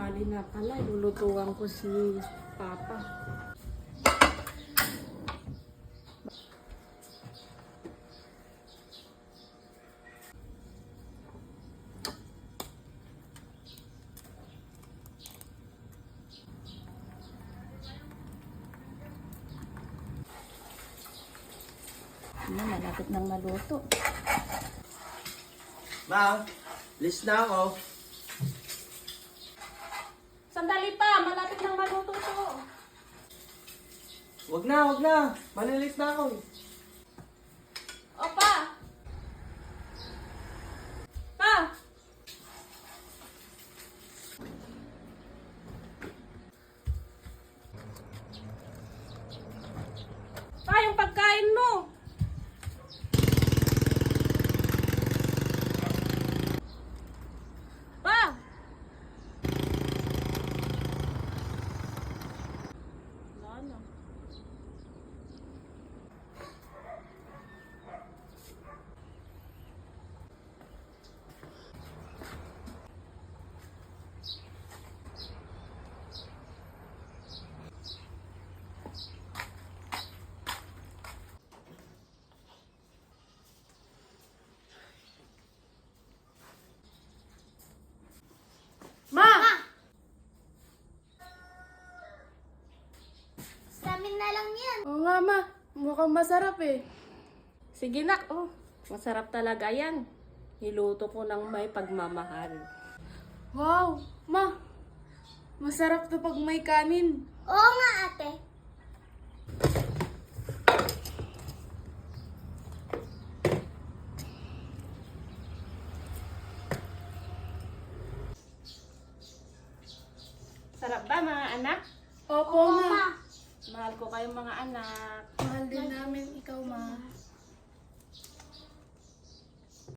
tanghali na pala. Lulutuan ko si Papa. Malapit nang maluto. Ma, list na ako. Sandali pa, malapit nang maluto to. Wag na. Malilit na ako. Opa! Pa! Pa, yung pagkain mo! Pa! Wala na. Ma! Sa amin na lang yan. Oo nga, Ma. Mukhang masarap eh. Sige, nak. Oh, masarap talaga yan. Niluto ko ng may pagmamahal. Wow! Ma! Masarap to pag may kanin. Oo nga, ate. Sarap ba, mga anak? Oo, ma. Mahal ko kayong mga anak. Mahal din namin ikaw, ma.